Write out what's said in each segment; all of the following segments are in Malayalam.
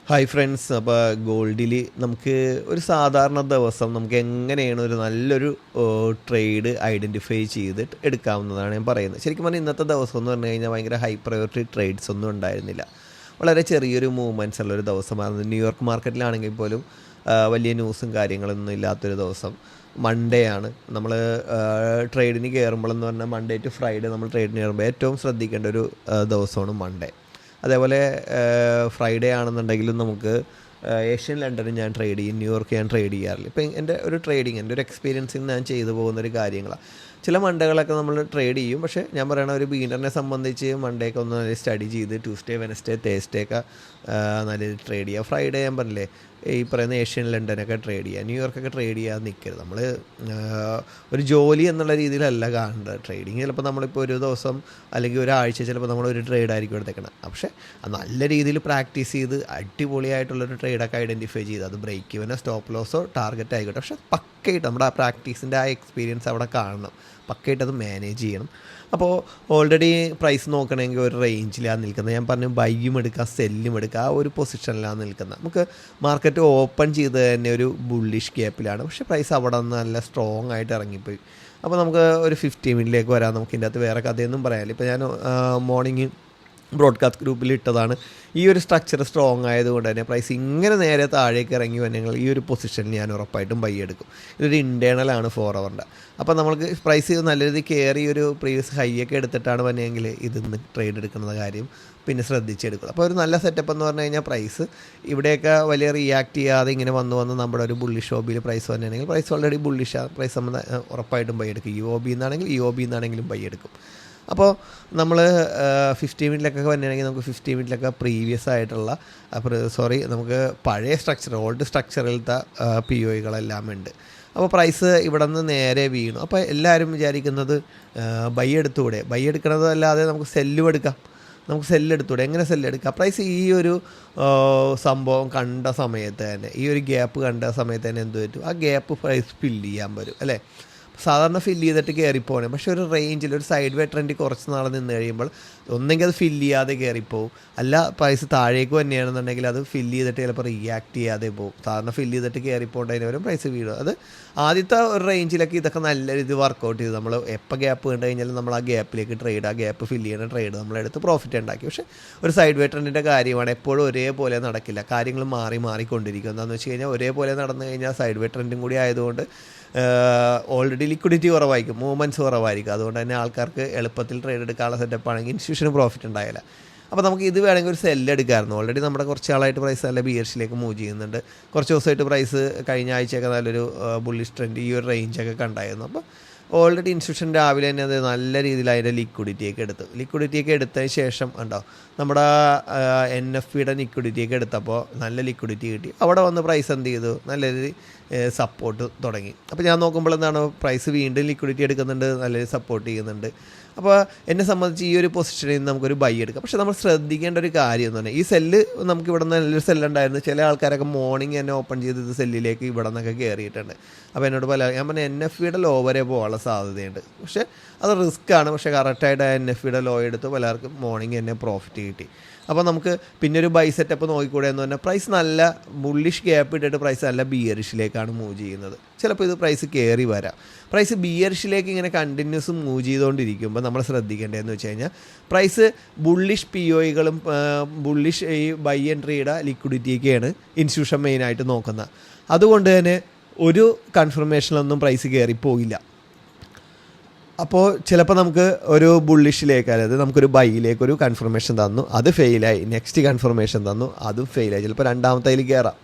Hi friends. അപ്പോൾ ഗോൾഡിൽ നമുക്ക് ഒരു സാധാരണ ദിവസം നമുക്ക് എങ്ങനെയാണ് ഒരു നല്ലൊരു ട്രേഡ് ഐഡൻറ്റിഫൈ ചെയ്തിട്ട് എടുക്കാവുന്നതാണ് ഞാൻ പറയുന്നത്. ശരിക്കും പറഞ്ഞാൽ ഇന്നത്തെ ദിവസം എന്ന് പറഞ്ഞു കഴിഞ്ഞാൽ ഭയങ്കര ഹൈ പ്രയോറിറ്റി ട്രേഡ്സ് ഒന്നും ഉണ്ടായിരുന്നില്ല. വളരെ ചെറിയൊരു മൂവ്മെൻറ്റ്സ് ഉള്ളൊരു ദിവസമായിരുന്നു. ന്യൂയോർക്ക് മാർക്കറ്റിലാണെങ്കിൽ പോലും വലിയ ന്യൂസും കാര്യങ്ങളൊന്നും ഇല്ലാത്തൊരു ദിവസം. മൺഡേ ആണ് നമ്മൾ ട്രേഡിന് കയറുമ്പോഴെന്ന് പറഞ്ഞാൽ മൺഡേ ടു ഫ്രൈഡേ നമ്മൾ ട്രേഡിന് കയറുമ്പോൾ ഏറ്റവും ശ്രദ്ധിക്കേണ്ട ഒരു ദിവസമാണ് മൺഡേ. അതേപോലെ ഫ്രൈഡേ ആണെന്നുണ്ടെങ്കിലും നമുക്ക് ഏഷ്യൻ ലണ്ടനിൽ ഞാൻ ട്രേഡ് ചെയ്യും, ന്യൂയോർക്ക് ഞാൻ ട്രേഡ് ചെയ്യാറില്ല. ഇപ്പം എൻ്റെ ഒരു എക്സ്പീരിയൻസിൽ ഞാൻ ചെയ്തു പോകുന്നൊരു കാര്യങ്ങളാണ്. ചില മൺഡേകളൊക്കെ നമ്മൾ ട്രേഡ് ചെയ്യും. പക്ഷേ ഞാൻ പറയണ ഒരു ബിഗിനറിനെ സംബന്ധിച്ച് മൺഡേക്ക് ഒന്ന് നല്ല സ്റ്റഡി ചെയ്ത് ട്യൂസ്ഡേ വെനസ്ഡേ തേഴ്സ്ഡേ ഒക്കെ നല്ല ട്രേഡ് ചെയ്യുക. ഫ്രൈഡേ ഞാൻ പറഞ്ഞില്ലേ ഈ പറയുന്ന ഏഷ്യൻ ലണ്ടനൊക്കെ ട്രേഡ് ചെയ്യുക, ന്യൂയോർക്കൊക്കെ ട്രേഡ് ചെയ്യാൻ നിൽക്കരുത്. നമ്മൾ ഒരു ജോലി എന്നുള്ള രീതിയിലല്ല കാണേണ്ടത്. ട്രേഡിങ് ചിലപ്പോൾ നമ്മളിപ്പോൾ ഒരു ദിവസം അല്ലെങ്കിൽ ഒരാഴ്ച ചിലപ്പോൾ നമ്മളൊരു ട്രേഡായിരിക്കും എടുത്തേക്കണം. പക്ഷേ നല്ല രീതിയിൽ പ്രാക്ടീസ് ചെയ്ത് അടിപൊളിയായിട്ടുള്ളൊരു ട്രേഡൊക്കെ ഐഡൻറ്റിഫൈ ചെയ്ത് അത് ബ്രേക്ക് ഇവനോ സ്റ്റോപ്പ് ലോസോ ടാർഗറ്റ് ആയിക്കോട്ടെ, പക്ഷേ പക്കയായിട്ട് നമ്മുടെ ആ പ്രാക്ടീസിൻ്റെ ആ എക്സ്പീരിയൻസ് അവിടെ കാണണം, പക്കയായിട്ട് അത് മാനേജ് ചെയ്യണം. അപ്പോൾ ഓൾറെഡി പ്രൈസ് നോക്കണമെങ്കിൽ ഒരു റേഞ്ചിലാണ് നിൽക്കുന്നത്. ഞാൻ പറഞ്ഞു ബൈയും എടുക്കുക സെല്ലും എടുക്കുക, ആ ഒരു പൊസിഷനിലാണ് നിൽക്കുന്നത്. നമുക്ക് മാർക്കറ്റ് ഓപ്പൺ ചെയ്ത് തന്നെ ഒരു ബുള്ളിഷ് ഗ്യാപ്പിലാണ്, പക്ഷേ പ്രൈസ് അവിടെ നിന്ന് നല്ല സ്ട്രോങ് ആയിട്ട് ഇറങ്ങിപ്പോയി. അപ്പോൾ നമുക്ക് ഒരു 50 മിനിറ്റിലേക്ക് വരാം. നമുക്ക് ഇതിൻ്റെ അകത്ത് വേറെ കഥയൊന്നും പറയാനില്ല. ഇപ്പോൾ ഞാൻ മോർണിംഗ് ബ്രോഡ്കാസ്റ്റ് ഗ്രൂപ്പിൽ ഇട്ടതാണ്. ഈ ഒരു സ്ട്രക്ചർ സ്ട്രോങ് ആയതുകൊണ്ട് തന്നെ പ്രൈസ് ഇങ്ങനെ നേരെ താഴേക്ക് ഇറങ്ങി വന്നെങ്കിൽ ഈ ഒരു പൊസിഷനിൽ ഞാൻ ഉറപ്പായിട്ടും ബൈ എടുക്കും. ഇതൊരു ഇൻറ്റേർണലാണ് 4 ഹവറിൻ്റെ. അപ്പോൾ നമ്മൾക്ക് പ്രൈസ് നല്ല രീതിയിൽ കയറി ഒരു പ്രീവിയസ് ഹൈ ഒക്കെ എടുത്തിട്ടാണ് വന്നെങ്കിൽ ഇതിന്ന് ട്രേഡ് എടുക്കുന്ന കാര്യം പിന്നെ ശ്രദ്ധിച്ചെടുക്കുക. അപ്പോൾ ഒരു നല്ല സെറ്റപ്പ് എന്ന് പറഞ്ഞു കഴിഞ്ഞാൽ പ്രൈസ് ഇവിടെയൊക്കെ വലിയ റിയാക്ട് ചെയ്യാതെ ഇങ്ങനെ വന്ന് നമ്മുടെ ഒരു ബുള്ളിഷ് ഷോബിയിൽ പ്രൈസ് വന്നിട്ടുണ്ടെങ്കിൽ പ്രൈസ് ഓൾറെഡി ബുള്ളിഷാണ്. പ്രൈസ് നമ്മൾ ഉറപ്പായിട്ടും ബൈ എടുക്കും. ഇ ഒ ബി എന്നാണെങ്കിലും ബൈ എടുക്കും. അപ്പോൾ നമ്മൾ 50 മിനിറ്റിലൊക്കെ വന്നിട്ടുണ്ടെങ്കിൽ നമുക്ക് 50 മിനിറ്റിലൊക്കെ പ്രീവിയസ് ആയിട്ടുള്ള നമുക്ക് പഴയ ഓൾഡ് സ്ട്രക്ചറിലത്തെ POകളെല്ലാം ഉണ്ട്. അപ്പോൾ പ്രൈസ് ഇവിടെ നിന്ന് നേരെ വീണു. അപ്പോൾ എല്ലാവരും വിചാരിക്കുന്നത് ബൈ എടുത്തുകൂടെ, ബൈ എടുക്കണതല്ലാതെ നമുക്ക് സെല്ലും എടുക്കാം, നമുക്ക് സെല്ലെടുത്തൂടെ. എങ്ങനെ സെല്ലെടുക്കാം? പ്രൈസ് ഈ ഒരു സംഭവം കണ്ട സമയത്ത് തന്നെ, ഈ ഒരു ഗ്യാപ്പ് കണ്ട സമയത്ത് തന്നെ എന്ത് പറ്റും, ആ ഗ്യാപ്പ് പ്രൈസ് ഫില്ല് ചെയ്യാൻ വരും അല്ലേ. സാധാരണ ഫില്ല് ചെയ്തിട്ട് കയറിപ്പോകണം. പക്ഷേ ഒരു റേഞ്ചിൽ ഒരു സൈഡ് വേ ട്രെൻഡ് കുറച്ച് നാൾ നിന്ന് കഴിയുമ്പോൾ ഒന്നെങ്കിൽ അത് ഫില്ല് ചെയ്യാതെ കയറിപ്പോവും, അല്ല പ്രൈസ് താഴേക്ക് തന്നെയാണെന്നുണ്ടെങ്കിൽ അത് ഫില്ല് ചെയ്തിട്ട് ചിലപ്പോൾ റിയാക്ട് ചെയ്യാതെ പോകും. സാധാരണ ഫില്ല് ചെയ്തിട്ട് കയറിപ്പോകേണ്ടതിന് വരും പ്രൈസ് വീഴും. അത് ആദ്യത്തെ ഒരു റേഞ്ചിലൊക്കെ ഇതൊക്കെ നല്ല രീതി വർക്കൗട്ട് ചെയ്ത് നമ്മൾ എപ്പോൾ ഗ്യാപ്പ് കണ്ടു കഴിഞ്ഞാലും നമ്മൾ ആ ഗ്യാപ്പിലേക്ക് ആ ഗ്യാപ്പ് ഫില്ല് ചെയ്യുന്ന ട്രേഡ് നമ്മളെടുത്ത് പ്രോഫിറ്റ് ഉണ്ടാക്കി. പക്ഷേ ഒരു സൈഡ് വേ ട്രെൻഡിൻ്റെ കാര്യമാണ്, എപ്പോഴും ഒരേപോലെ നടക്കില്ല, കാര്യങ്ങൾ മാറിക്കൊണ്ടിരിക്കും. എന്താണെന്ന് വെച്ച് കഴിഞ്ഞാൽ ഒരേപോലെ നടന്നു കഴിഞ്ഞാൽ സൈഡ് വേ ട്രെൻഡും കൂടി ആയതുകൊണ്ട് ഓൾറെഡി ലിക്വിഡിറ്റി കുറവായിരിക്കും, മൂവ്മെൻറ്റ്സ് കുറവായിരിക്കും. അതുകൊണ്ട് തന്നെ ആൾക്കാർക്ക് എളുപ്പത്തിൽ ട്രേഡ് എടുക്കാനുള്ള സെറ്റപ്പ് ആണെങ്കിൽ ഇൻസ്റ്റിറ്റ്യൂഷന് പ്രോഫിറ്റ് ഉണ്ടായില്ല. അപ്പോൾ നമുക്ക് ഇത് വേണമെങ്കിൽ ഒരു സെല്ല് എടുക്കാമായിരുന്നു. ഓൾറെഡി നമ്മുടെ കുറച്ച് ആളായിട്ട് പ്രൈസ് നല്ല ബിയർഷിലേക്ക് മൂവ് ചെയ്യുന്നുണ്ട്. കുറച്ച് ദിവസമായിട്ട് പ്രൈസ് കഴിഞ്ഞ ആഴ്ചയൊക്കെ നല്ലൊരു ബുള്ളിഷ് ട്രെൻഡ് ഈ ഒരു റേഞ്ചൊക്കെ കണ്ടായിരുന്നു. അപ്പോൾ ഓൾറെഡി ഇൻസ്റ്റിറ്റ്യൂഷൻ രാവിലെ തന്നെ അത് നല്ല രീതിയിൽ അതിൻ്റെ ലിക്വിഡിറ്റിയൊക്കെ എടുത്തതിന് ശേഷം ഉണ്ടോ നമ്മുടെ NFPയുടെ ലിക്വിഡിറ്റിയൊക്കെ എടുത്തപ്പോൾ നല്ല ലിക്വിഡിറ്റി കിട്ടി. അവിടെ വന്ന് പ്രൈസ് എന്ത് ചെയ്തു, നല്ല രീതിയിൽ സപ്പോർട്ട് തുടങ്ങി. അപ്പോൾ ഞാൻ നോക്കുമ്പോൾ എന്താണ്, പ്രൈസ് വീണ്ടും ലിക്വിഡിറ്റി എടുക്കുന്നുണ്ട്, നല്ല രീതിയിൽ സപ്പോർട്ട് ചെയ്യുന്നുണ്ട്. അപ്പോൾ എന്നെ സംബന്ധിച്ച് ഈ ഒരു പൊസിഷനിൽ നിന്ന് നമുക്കൊരു ബൈ എടുക്കാം. പക്ഷേ നമ്മൾ ശ്രദ്ധിക്കേണ്ട ഒരു കാര്യം എന്ന് പറഞ്ഞാൽ ഈ സെല്ല് നമുക്ക് ഇവിടെ നിന്ന് നല്ലൊരു സെല്ലുണ്ടായിരുന്നു. ചില ആൾക്കാരൊക്കെ മോർണിംഗ് തന്നെ ഓപ്പൺ ചെയ്ത് ഇത് സെല്ലിലേക്ക് ഇവിടെ നിന്നൊക്കെ കയറിയിട്ടുണ്ട്. അപ്പോൾ എന്നോട് ഞാൻ പറഞ്ഞ NFPയുടെ ലോ വരെ പോകാനുള്ള സാധ്യതയുണ്ട്. പക്ഷേ അത് റിസ്ക്കാണ്. പക്ഷേ കറക്റ്റായിട്ട് NFPയുടെ ലോ എടുത്ത് പലർക്കും മോർണിംഗ് തന്നെ പ്രോഫിറ്റ് കിട്ടി. അപ്പോൾ നമുക്ക് പിന്നെ ഒരു ബൈ സെറ്റപ്പ് നോക്കിക്കൂടെ എന്ന് പറഞ്ഞാൽ പ്രൈസ് നല്ല ബുള്ളിഷ് ഗ്യാപ്പ് ഇട്ടിട്ട് പ്രൈസ് നല്ല ബിയറിഷിലേക്കാണ് മൂവ് ചെയ്യുന്നത്. ചിലപ്പോൾ ഇത് പ്രൈസ് കയറി വരാം. പ്രൈസ് ബിയറിഷിലേക്ക് ഇങ്ങനെ കണ്ടിന്യൂസ് മൂവ് ചെയ്തുകൊണ്ടിരിക്കുമ്പോൾ നമ്മൾ ശ്രദ്ധിക്കേണ്ടതെന്ന് വെച്ച് കഴിഞ്ഞാൽ പ്രൈസ് ബുള്ളിഷ് POകളും ബുള്ളിഷ് ഈ ബൈ എൻട്രിയുടെ ലിക്വിഡിറ്റിയൊക്കെയാണ് ഇൻസ്റ്റിറ്റ്യൂഷൻ മെയിനായിട്ട് നോക്കുന്നത്. അതുകൊണ്ട് തന്നെ ഒരു കൺഫർമേഷനിലൊന്നും പ്രൈസ് കയറിപ്പോയില്ല. അപ്പോൾ ചിലപ്പോൾ നമുക്ക് ഒരു ബുള്ളിഷിലേക്ക്, അതായത് നമുക്കൊരു ബൈയിലേക്കൊരു കൺഫർമേഷൻ തന്നു, അത് ഫെയിലായി. നെക്സ്റ്റ് കൺഫർമേഷൻ തന്നു, അതും ഫെയിലായി. ചിലപ്പോൾ രണ്ടാമത്തേൽ കയറാം,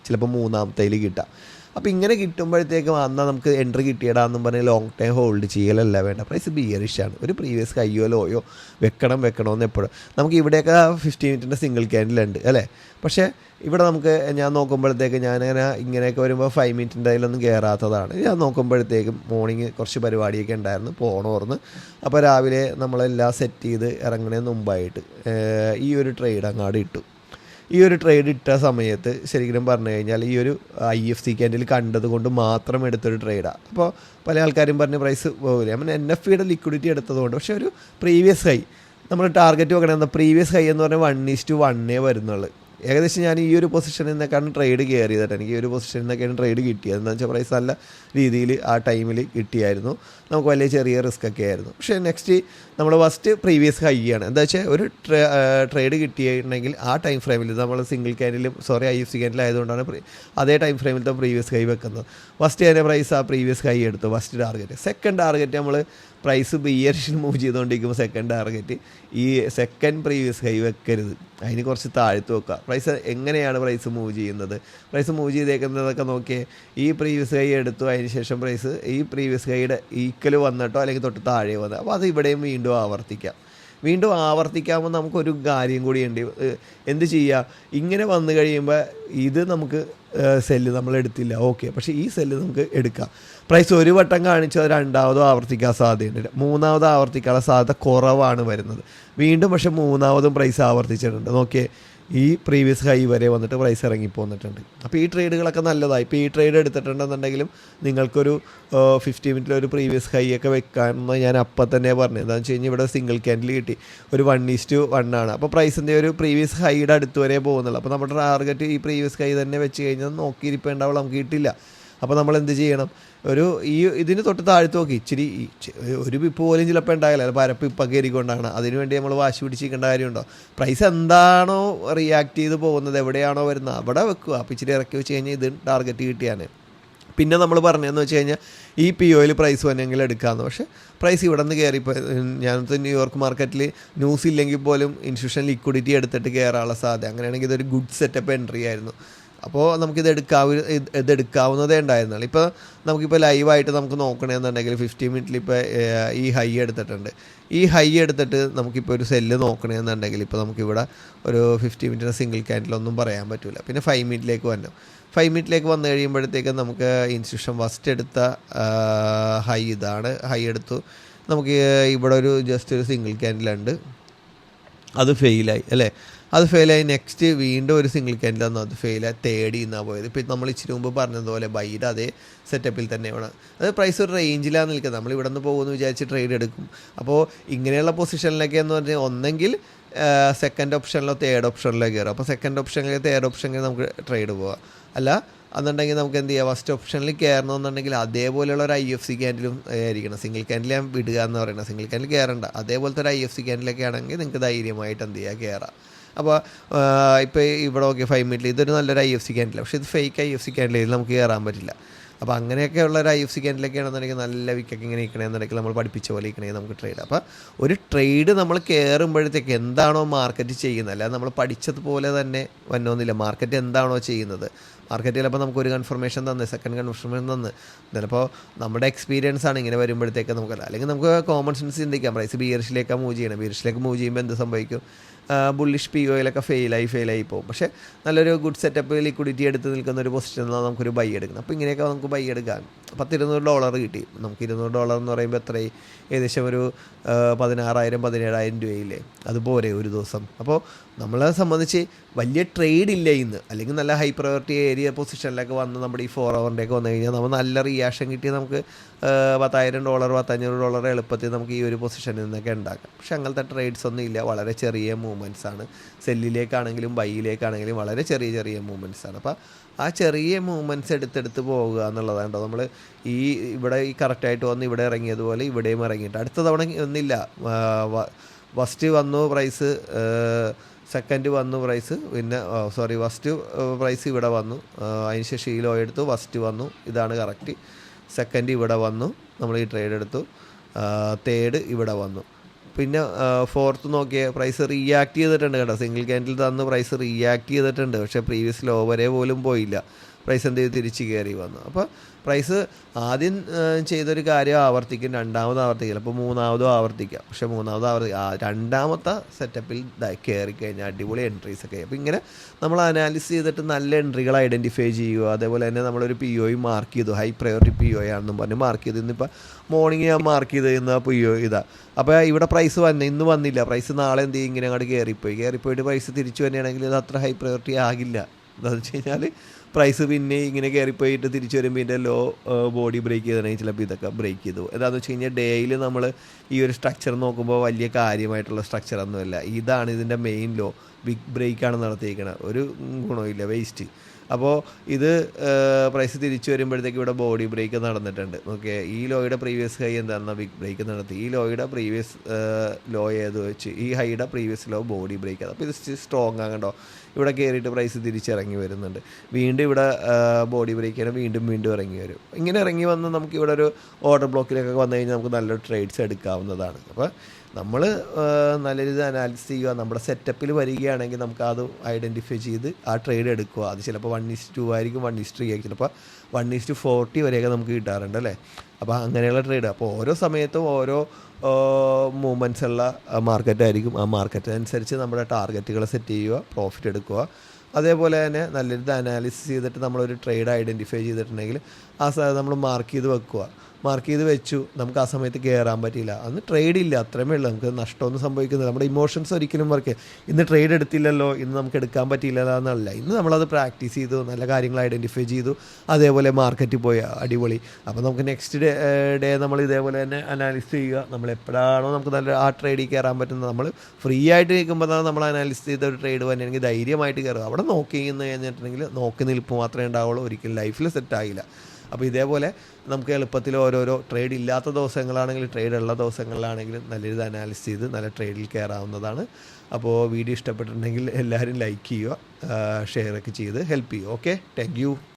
ചിലപ്പോൾ മൂന്നാമത്തേൽ കിട്ടാം. അപ്പോൾ ഇങ്ങനെ കിട്ടുമ്പോഴത്തേക്കും എന്നാൽ നമുക്ക് എൻട്രി കിട്ടിയിടാന്നും പറഞ്ഞ് ലോങ് ടൈം ഹോൾഡ് ചെയ്യലല്ല വേണ്ട. പ്രൈസ് ബിയറിഷാണ്. ഒരു പ്രീവിയസ് കയ്യോ ലോയോ വെക്കണമെന്ന് എപ്പോഴും നമുക്ക് ഇവിടെയൊക്കെ 50 മിനിറ്റിൻ്റെ സിംഗിൾ ക്യാൻഡിലുണ്ട് അല്ലേ. പക്ഷേ ഇവിടെ നമുക്ക് ഞാൻ നോക്കുമ്പോഴത്തേക്ക് ഇങ്ങനെയൊക്കെ വരുമ്പോൾ 5 മിനിറ്റിൻ്റെ അതിലൊന്നും കയറാത്തതാണ്. ഞാൻ നോക്കുമ്പോഴത്തേക്കും മോർണിംഗ് കുറച്ച് പരിപാടിയൊക്കെ ഉണ്ടായിരുന്നു, പോകണമായിരുന്നു. അപ്പോൾ രാവിലെ നമ്മളെല്ലാം സെറ്റ് ചെയ്ത് ഇറങ്ങുന്നതിന് മുമ്പായിട്ട് ഈ ഒരു ട്രേഡ് അങ്ങാട് ഇട്ടു. ഈ ഒരു ട്രേഡ് ഇട്ട സമയത്ത് ശരിക്കും പറഞ്ഞു കഴിഞ്ഞാൽ ഈ ഒരു IFC ക്യാൻഡിൽ കണ്ടത് കൊണ്ട് മാത്രം എടുത്തൊരു ട്രേഡാണ്. അപ്പോൾ പല ആൾക്കാരും പറഞ്ഞ് പ്രൈസ് പോകില്ല. NFPയുടെ ലിക്വിഡിറ്റി എടുത്തതുകൊണ്ട്. പക്ഷേ ഒരു പ്രീവിയസ് ഹൈ നമ്മൾ ടാർഗറ്റ് നോക്കണമെന്ന്, പ്രീവിയസ് ഹൈ എന്ന് പറഞ്ഞാൽ 1:1 വരുന്നുള്ളൂ. ഏകദേശം ഞാൻ ഈ ഒരു പൊസിഷനിൽ നിന്നൊക്കെയാണ് ട്രേഡ് കയറിയതായിട്ട്. എനിക്ക് ഈ ഒരു പൊസിഷനിൽ നിന്നൊക്കെയാണ് ട്രേഡ് കിട്ടിയത്. എന്താണെന്ന് വെച്ചാൽ പ്രൈസ് നല്ല രീതിയിൽ ആ ടൈമിൽ കിട്ടിയായിരുന്നു. നമുക്ക് വലിയ ചെറിയ റിസ്ക് ഒക്കെ ആയിരുന്നു. പക്ഷേ നെക്സ്റ്റ് നമ്മൾ ഫസ്റ്റ് പ്രീവിയസ് ഹൈ ആണ്. എന്താ വെച്ചാൽ ഒരു ട്രേഡ് കിട്ടിയിട്ടുണ്ടെങ്കിൽ ആ ടൈം ഫ്രെയിമിൽ നമ്മൾ സിംഗിൾ ക്യാൻഡിലും IFC ക്യാൻഡിലായതുകൊണ്ടാണ് അതേ ടൈം ഫ്രെയിമിലത്തെ പ്രീവിയസ് ഹൈ വെക്കുന്നത്. ഫസ്റ്റ് തന്നെ പ്രൈസ് ആ പ്രീവിയസ് ഹൈ എടുത്തു, ഫസ്റ്റ് ടാർഗറ്റ്. സെക്കൻഡ് ടാർഗറ്റ് നമ്മൾ പ്രൈസ് ബിയറിഷിൽ മൂവ് ചെയ്തുകൊണ്ടിരിക്കുമ്പോൾ സെക്കൻഡ് ടാർഗറ്റ് ഈ സെക്കൻഡ് പ്രീവിയസ് ഹൈ വെക്കരുത്, അതിന് കുറച്ച് താഴ്ത്ത് വെക്കുക. പ്രൈസ് എങ്ങനെയാണ് പ്രൈസ് മൂവ് ചെയ്യുന്നത്, പ്രൈസ് മൂവ് ചെയ്തേക്കുന്നതൊക്കെ നോക്കിയേ. ഈ പ്രീവിയസ് ഹൈ എടുത്തു, അതിന് ശേഷം പ്രൈസ് ഈ പ്രീവിയസ് ഹൈയുടെ ഈക്വൽ വന്നിട്ടോ അല്ലെങ്കിൽ തൊട്ട് താഴെ വന്നത്. അപ്പോൾ അത് ഇവിടെയും വീണ്ടും ആവർത്തിക്കാമ്പോൾ നമുക്കൊരു കാര്യം കൂടിയുണ്ട്. എന്ത് ചെയ്യുക, ഇങ്ങനെ വന്നു കഴിയുമ്പോൾ ഇത് നമുക്ക് സെല്ല് നമ്മൾ എടുത്തില്ല, ഓക്കെ, പക്ഷേ ഈ സെല്ല് നമുക്ക് എടുക്കാം. പ്രൈസ് ഒരു വട്ടം കാണിച്ചാൽ രണ്ടാമതും ആവർത്തിക്കാൻ സാധ്യതയുണ്ട്, മൂന്നാമത് ആവർത്തിക്കാനുള്ള സാധ്യത കുറവാണ് വരുന്നത്. വീണ്ടും പക്ഷേ മൂന്നാമതും പ്രൈസ് ആവർത്തിച്ചിട്ടുണ്ട്. നോക്കിയേ, ഈ പ്രീവിയസ് ഹൈ വരെ വന്നിട്ട് പ്രൈസ് ഇറങ്ങിപ്പോന്നിട്ടുണ്ട്. അപ്പോൾ ഈ ട്രേഡുകളൊക്കെ നല്ലതായി. ഇപ്പോൾ ഈ ട്രേഡ് എടുത്തിട്ടുണ്ടെന്നുണ്ടെങ്കിലും നിങ്ങൾക്കൊരു 50 മിനിറ്റിൽ ഒരു പ്രീവിയസ് ഹൈ ഒക്കെ വെക്കാമെന്ന് ഞാൻ അപ്പം തന്നെ പറഞ്ഞു. എന്താണെന്ന് വെച്ച് കഴിഞ്ഞാൽ ഇവിടെ സിംഗിൾ ക്യാൻഡിൽ കിട്ടി, ഒരു 1:1 ആണ്. അപ്പോൾ പ്രൈസിൻ്റെ ഒരു പ്രീവിയസ് ഹൈയുടെ അടുത്ത് വരെ പോകുന്നുള്ളൂ. അപ്പോൾ നമ്മുടെ ടാർഗറ്റ് ഈ പ്രീവിയസ് ഹൈ തന്നെ വെച്ച് കഴിഞ്ഞാൽ നോക്കിയിരിപ്പേണ്ടാവുള്ളൂ, നമുക്ക് കിട്ടില്ല. അപ്പോൾ നമ്മൾ എന്ത് ചെയ്യണം, ഇതിന് തൊട്ട് താഴ്ത്ത് നോക്കി ഇച്ചിരി ഒരു പിപ്പ് പോലും ചിലപ്പോൾ ഉണ്ടാകില്ല, പരപ്പ് ഇപ്പം കയറിക്കൊണ്ടാണ്. അതിനുവേണ്ടി നമ്മൾ വാശി പിടിച്ചിരിക്കേണ്ട കാര്യമുണ്ടോ? പ്രൈസ് എന്താണോ റിയാക്ട് ചെയ്ത് പോകുന്നത്, എവിടെയാണോ വരുന്നത് അവിടെ വെക്കുക. അപ്പോൾ ഇച്ചിരി ഇറക്കി വെച്ച് കഴിഞ്ഞാൽ ഇത് ടാർഗറ്റ് കിട്ടിയാണ്. പിന്നെ നമ്മൾ പറഞ്ഞതെന്ന് വെച്ച് കഴിഞ്ഞാൽ ഈ POയിൽ പ്രൈസ് വന്നെങ്കിൽ എടുക്കാമെന്ന്. പക്ഷേ പ്രൈസ് ഇവിടെ നിന്ന് കയറിപ്പോൾ ഞാനത്തെ ന്യൂയോർക്ക് മാർക്കറ്റിൽ ന്യൂസ് ഇല്ലെങ്കിൽ പോലും ഇൻസ്റ്റിറ്റ്യൂഷൻ ലിക്വിഡിറ്റി എടുത്തിട്ട് കയറാനുള്ള സാധ്യത. അങ്ങനെയാണെങ്കിൽ ഇതൊരു ഗുഡ് സെറ്റപ്പ് എൻട്രി ആയിരുന്നു. അപ്പോൾ നമുക്കിത് എടുക്കാവുന്നതേ ഉണ്ടായിരുന്നുള്ളൂ. ഇപ്പോൾ നമുക്കിപ്പോൾ ലൈവായിട്ട് നമുക്ക് നോക്കണമെന്നുണ്ടെങ്കിൽ 50 മിനിറ്റിൽ ഇപ്പോൾ ഈ ഹൈ എടുത്തിട്ടുണ്ട്. ഈ ഹൈ എടുത്തിട്ട് നമുക്കിപ്പോൾ ഒരു സെല്ല് നോക്കണമെന്നുണ്ടെങ്കിൽ ഇപ്പോൾ നമുക്കിവിടെ ഒരു 50 മിനിറ്റിന് സിംഗിൾ ക്യാൻഡിലൊന്നും പറയാൻ പറ്റില്ല. പിന്നെ 5 മിനിറ്റിലേക്ക് വന്നു. 5 മിനിറ്റിലേക്ക് വന്നു കഴിയുമ്പോഴത്തേക്ക് നമുക്ക് ഇൻസ്റ്റിറ്റ്യൂഷൻ ഫസ്റ്റ് എടുത്ത ഹൈ ഇതാണ്. ഹൈ എടുത്തു, നമുക്ക് ഇവിടെ ഒരു ജസ്റ്റ് ഒരു സിംഗിൾ ക്യാൻഡിലുണ്ട്, അത് ഫെയിലായി അല്ലേ. അത് ഫെയിലായി. നെക്സ്റ്റ് വീണ്ടും ഒരു സിംഗിൾ ക്യാൻഡിൽ വന്നു, അത് ഫെയിലായി. തേർഡ് ഇന്നാണ് പോയത്. ഇപ്പം നമ്മൾ ഇച്ചിരി മുമ്പ് പറഞ്ഞതുപോലെ ബൈയുടെ അതേ സെറ്റപ്പിൽ തന്നെയാണ്. അത് പ്രൈസ് ഒരു റേഞ്ചിലാണ് നിൽക്കുന്നത്. നമ്മൾ ഇവിടെ നിന്ന് പോകുമെന്ന് വിചാരിച്ച് ട്രേഡ് എടുക്കും. അപ്പോൾ ഇങ്ങനെയുള്ള പൊസിഷനിലൊക്കെ എന്ന് പറഞ്ഞാൽ ഒന്നെങ്കിൽ സെക്കൻഡ് ഓപ്ഷനിലോ തേർഡ് ഓപ്ഷനിലോ കയറും. അപ്പോൾ സെക്കൻഡ് ഓപ്ഷനിൽ തേർഡ് ഓപ്ഷനിൽ നമുക്ക് ട്രേഡ് പോകാം. അല്ല എന്നുണ്ടെങ്കിൽ നമുക്ക് എന്ത് ചെയ്യാം, ഫസ്റ്റ് ഓപ്ഷനിൽ കയറണമെന്നുണ്ടെങ്കിൽ അതേപോലെയുള്ള ഒരു IFC ക്യാൻഡിലും ആയിരിക്കണം. സിംഗിൾ ക്യാൻഡിൽ ഞാൻ വിടുക എന്ന് പറയുന്നത്, സിംഗിൾ ക്യാൻഡിൽ കയറണ്ട. അതേപോലത്തെ ഒരു IFC ക്യാൻഡിലൊക്കെ ആണെങ്കിൽ നിങ്ങൾക്ക് ധൈര്യമായിട്ട് എന്ത് ചെയ്യുക, കയറാം. അപ്പോൾ ഇപ്പോൾ ഇവിടെ ഓക്കെ 5 മിനിറ്റിൽ ഇതൊരു നല്ലൊരു IFC ക്യാൻഡിലാണ്. പക്ഷേ ഇത് ഫേക്ക് IFC ക്യാൻഡിൽ നമുക്ക് കയറാൻ പറ്റില്ല. അപ്പോൾ അങ്ങനെയൊക്കെയുള്ള ഒരു IFC ക്യാൻഡിലൊക്കെ ആണെന്നുണ്ടെങ്കിൽ നല്ല വിക്കൊക്കെ ഇങ്ങനെ ഇരിക്കണമെന്നുണ്ടെങ്കിൽ നമ്മൾ പഠിപ്പിച്ച പോലെ ഇരിക്കണമെങ്കിൽ നമുക്ക് ട്രേഡ്. അപ്പോൾ ഒരു ട്രേഡ് നമ്മൾ കയറുമ്പോഴത്തേക്ക് എന്താണോ മാർക്കറ്റ് ചെയ്യുന്നത്, അല്ലാതെ നമ്മൾ പഠിച്ചതുപോലെ തന്നെ വന്നോന്നില്ല. മാർക്കറ്റ് എന്താണോ ചെയ്യുന്നത്, മാർക്കറ്റ് ചിലപ്പോൾ നമുക്കൊരു കൺഫർമേഷൻ തന്ന്, സെക്കൻഡ് കൺഫർമേഷൻ തന്ന്, ചിലപ്പോൾ നമ്മുടെ എക്സ്പീരിയൻസ് ആണ് ഇങ്ങനെ വരുമ്പോഴത്തേക്ക് നമുക്കല്ല. അല്ലെങ്കിൽ നമുക്ക് കോമൺ സെൻസ് ചിന്തിക്കാം, പ്രൈസ് ബിയറിഷിലേക്കാണ് മൂവ് ചെയ്യണം. ബിയറിഷിലേക്ക് മൂവ് ചെയ്യുമ്പോൾ എന്ത് സംഭവിക്കും, ബുള്ളിഷ് POയിലൊക്കെ ഫെയിലായി പോകും. പക്ഷേ നല്ലൊരു ഗുഡ് സെറ്റപ്പ് ലിക്വിഡിറ്റി എടുത്ത് നിൽക്കുന്ന ഒരു പൊസിഷനിൽ നമുക്കൊരു ബൈ എടുക്കണം. അപ്പോൾ ഇങ്ങനെയൊക്കെ നമുക്ക് ബൈ എടുക്കാം. $200 കിട്ടി. നമുക്ക് $200 എന്ന് പറയുമ്പോൾ എത്രയും ഏകദേശം ഒരു 16,000-17,000 രൂപയില്ലേ, അതുപോലെ ഒരു ദിവസം. അപ്പോൾ നമ്മളെ സംബന്ധിച്ച് വലിയ ട്രേഡ് ഇല്ല ഇന്ന്, അല്ലെങ്കിൽ നല്ല ഹൈ പ്രയോറിറ്റി ഏരിയ പൊസിഷനിലൊക്കെ വന്ന് നമ്മുടെ ഈ 4 ഹവറിൻ്റെയൊക്കെ വന്നു കഴിഞ്ഞാൽ നമ്മൾ നല്ല റിയാക്ഷൻ കിട്ടി നമുക്ക് $10,000 $1,500 എളുപ്പത്തിൽ നമുക്ക് ഈ ഒരു പൊസിഷനിൽ നിന്നൊക്കെ ഉണ്ടാക്കാം. പക്ഷെ അങ്ങനത്തെ ട്രേഡ്സ് ഒന്നും ഇല്ല, വളരെ ചെറിയ മൂവ്മെൻറ്റ്സ് ആണ്. സെല്ലിലേക്കാണെങ്കിലും ബൈയിലേക്കാണെങ്കിലും വളരെ ചെറിയ മൂവ്മെൻറ്റ്സ് ആണ്. അപ്പോൾ ആ ചെറിയ മൂവ്മെൻറ്റ്സ് എടുത്തെടുത്ത് പോകുക എന്നുള്ളതാണ് കേട്ടോ. നമ്മൾ ഇവിടെ ഈ കറക്റ്റായിട്ട് വന്ന് ഇവിടെ ഇറങ്ങിയതുപോലെ ഇവിടെയും ഇറങ്ങിയിട്ട് അടുത്ത തവണ ഒന്നില്ല. ഫസ്റ്റ് വന്നു പ്രൈസ്, സെക്കൻഡ് വന്നു പ്രൈസ്, പിന്നെ ഫസ്റ്റ് പ്രൈസ് ഇവിടെ വന്നു, അതിനുശേഷം ഈ ലോ എടുത്തു, ഫസ്റ്റ് വന്നു, ഇതാണ് കറക്റ്റ്. സെക്കൻഡ് ഇവിടെ വന്നു, നമ്മൾ ഈ ട്രേഡ് എടുത്തു. തേർഡ് ഇവിടെ വന്നു. പിന്നെ ഫോർത്ത് നോക്കിയ പ്രൈസ് റിയാക്ട് ചെയ്തിട്ടുണ്ട് കേട്ടോ. സിംഗിൾ ക്യാൻഡിൽ തന്ന് പ്രൈസ് റിയാക്ട് ചെയ്തിട്ടുണ്ട്. പക്ഷേ പ്രീവിയസ് ലോ വരെ പോലും പോയില്ല. പ്രൈസ് എന്ത് ചെയ്ത് തിരിച്ച് കയറി വന്നു. അപ്പോൾ പ്രൈസ് ആദ്യം ചെയ്തൊരു കാര്യം ആവർത്തിക്കും, രണ്ടാമത് ആവർത്തിക്കില്ല, അപ്പോൾ മൂന്നാമതും ആവർത്തിക്കാം. പക്ഷേ രണ്ടാമത്തെ സെറ്റപ്പിൽ കയറി കഴിഞ്ഞാൽ അടിപൊളി എൻട്രീസൊക്കെ. അപ്പോൾ ഇങ്ങനെ നമ്മൾ അനാലിസിസ് ചെയ്തിട്ട് നല്ല എൻട്രികൾ ഐഡൻറ്റിഫൈ ചെയ്യുക. അതേപോലെ തന്നെ നമ്മളൊരു PO മാർക്ക് ചെയ്തു, ഹൈ പ്രയോറിറ്റി PO ആണെന്നും പറഞ്ഞ് മാർക്ക് ചെയ്തു. ഇന്നിപ്പോൾ മോർണിംഗ് ഞാൻ മാർക്ക് ചെയ്ത് ഇന്ന് PO ഇതാണ്. അപ്പോൾ ഇവിടെ പ്രൈസ് ഇന്ന് വന്നില്ല. പ്രൈസ് നാളെ എന്ത് ചെയ്യും, ഇങ്ങനെ അങ്ങോട്ട് കയറിപ്പോയിട്ട് പ്രൈസ് തിരിച്ചു വരികയാണെങ്കിൽ ഇത് അത്ര ഹൈ പ്രയോറിറ്റി ആകില്ല. എന്താണെന്ന് വെച്ച് കഴിഞ്ഞാൽ പ്രൈസ് പിന്നെ ഇങ്ങനെ കയറിപ്പോയിട്ട് തിരിച്ചു വരുമ്പോൾ ഇതിൻ്റെ ലോ ബോഡി ബ്രേക്ക് ചെയ്തിട്ടുണ്ടെങ്കിൽ ചിലപ്പോൾ ഇതൊക്കെ ബ്രേക്ക് ചെയ്തു പോകും. എന്താണെന്ന് വെച്ച് കഴിഞ്ഞാൽ ഡേയിൽ നമ്മൾ ഈ ഒരു സ്ട്രക്ചർ നോക്കുമ്പോൾ വലിയ കാര്യമായിട്ടുള്ള സ്ട്രക്ചറൊന്നുമില്ല. ഇതാണ് ഇതിൻ്റെ മെയിൻ ലോ. ബിഗ് ബ്രേക്കാണ് നടത്തിയിരിക്കുന്നത്. ഒരു ഗുണമില്ല, വേസ്റ്റ്. അപ്പോൾ ഇത് പ്രൈസ് തിരിച്ചു വരുമ്പോഴത്തേക്ക് ഇവിടെ ബോഡി ബ്രേക്ക് നടന്നിട്ടുണ്ട്. ഓക്കെ, ഈ ലോയുടെ പ്രീവിയസ് ഹൈ എന്താണെന്ന ബിഗ് ബ്രേക്ക് നടത്തി. ഈ ലോയുടെ പ്രീവിയസ് ലോ ഏത് വെച്ച് ഈ ഹൈയുടെ പ്രീവിയസ് ലോ ബോഡി ബ്രേക്ക് ആണ്. അപ്പോൾ ഇത് സ്ട്രോങ് ആകണ്ടോ. ഇവിടെ കയറിയിട്ട് പ്രൈസ് തിരിച്ചിറങ്ങി വരുന്നുണ്ട്. വീണ്ടും ഇവിടെ ബോഡി ബ്രേക്ക് ചെയ്യണം, വീണ്ടും ഇറങ്ങി വരും. ഇങ്ങനെ ഇറങ്ങി വന്ന് നമുക്ക് ഇവിടെ ഒരു ഓർഡർ ബ്ലോക്കിലൊക്കെ വന്നു കഴിഞ്ഞാൽ നമുക്ക് നല്ലൊരു ട്രേഡ്സ് എടുക്കാവുന്നതാണ്. അപ്പോൾ നമ്മൾ നല്ല രീതിയിൽ അനാലിസിസ് ചെയ്യുക. നമ്മുടെ സെറ്റപ്പിൽ വരികയാണെങ്കിൽ നമുക്ക് അത് ഐഡൻറ്റിഫൈ ചെയ്ത് ആ ട്രേഡ് എടുക്കുക. അത് ചിലപ്പോൾ 1:2 ആയിരിക്കും, 1:3 ആയിരിക്കും, ചിലപ്പോൾ 1:40 വരെയൊക്കെ നമുക്ക് കിട്ടാറുണ്ട് അല്ലേ. അപ്പോൾ അങ്ങനെയുള്ള ട്രേഡ്. അപ്പോൾ ഓരോ സമയത്തും ഓരോ മൂവ്മെൻറ്റ്സ് ഉള്ള മാർക്കറ്റായിരിക്കും. ആ മാർക്കറ്റ് അനുസരിച്ച് നമ്മുടെ ടാർഗറ്റുകൾ സെറ്റ് ചെയ്യുക, പ്രോഫിറ്റ് എടുക്കുക. അതേപോലെ തന്നെ നല്ല രീതിയിൽ അനാലിസിസ് ചെയ്തിട്ട് നമ്മളൊരു ട്രേഡ് ഐഡൻറ്റിഫൈ ചെയ്തിട്ടുണ്ടെങ്കിൽ ആ നമ്മൾ മാർക്ക് ചെയ്ത് വെക്കുക. മാർക്ക് ചെയ്ത് വെച്ചു, നമുക്ക് ആ സമയത്ത് കയറാൻ പറ്റിയില്ല, അന്ന് ട്രേഡ് ഇല്ല, അത്രമേ ഉള്ളൂ. നമുക്ക് നഷ്ടമൊന്നും സംഭവിക്കുന്നില്ല. നമ്മുടെ ഇമോഷൻസ് ഒരിക്കലും വർക്ക് ഇന്ന് ട്രേഡ് എടുത്തില്ലല്ലോ, ഇന്ന് നമുക്ക് എടുക്കാൻ പറ്റിയില്ല എന്നല്ല. ഇന്ന് നമ്മളത് പ്രാക്ടീസ് ചെയ്തു, നല്ല കാര്യങ്ങൾ ഐഡൻറ്റിഫൈ ചെയ്തു, അതേപോലെ മാർക്കറ്റിൽ പോയി അടിപൊളി. അപ്പോൾ നമുക്ക് നെക്സ്റ്റ് ഡേ നമ്മൾ ഇതേപോലെ തന്നെ അനാലിസിസ് ചെയ്യുക. നമ്മൾ എപ്പോഴാണോ നമുക്ക് നല്ല ആ ട്രേഡിൽ കയറാൻ പറ്റുന്നത്, നമ്മൾ ഫ്രീ ആയിട്ട് നിൽക്കുമ്പോൾ തന്നെ നമ്മൾ അനാലിസിസ് ചെയ്ത ഒരു ട്രേഡ് വന്നെങ്കിൽ ധൈര്യമായിട്ട് കയറുക. അവിടെ നോക്കി നിന്ന് കഴിഞ്ഞിട്ടുണ്ടെങ്കിൽ നോക്കി നിൽപ്പ് മാത്രമേ ഉണ്ടാവുള്ളൂ, ഒരിക്കലും ലൈഫിൽ സെറ്റായില്ല. അപ്പോൾ ഇതേപോലെ നമുക്ക് എളുപ്പത്തിൽ ഓരോരോ ട്രേഡ് ഇല്ലാത്ത ദിവസങ്ങളാണെങ്കിൽ, ട്രേഡ് ഉള്ള ദിവസങ്ങളിലാണെങ്കിലും നല്ല രീതിയിൽ അനാലിസിസ് ചെയ്ത് നല്ല ട്രേഡിൽ കയറാവുന്നതാണ്. അപ്പോൾ വീഡിയോ ഇഷ്ടപ്പെട്ടിട്ടുണ്ടെങ്കിൽ എല്ലാവരും ലൈക്ക് ചെയ്യുക, ഷെയറൊക്കെ ചെയ്ത് ഹെൽപ്പ് ചെയ്യുക. Okay, thank you.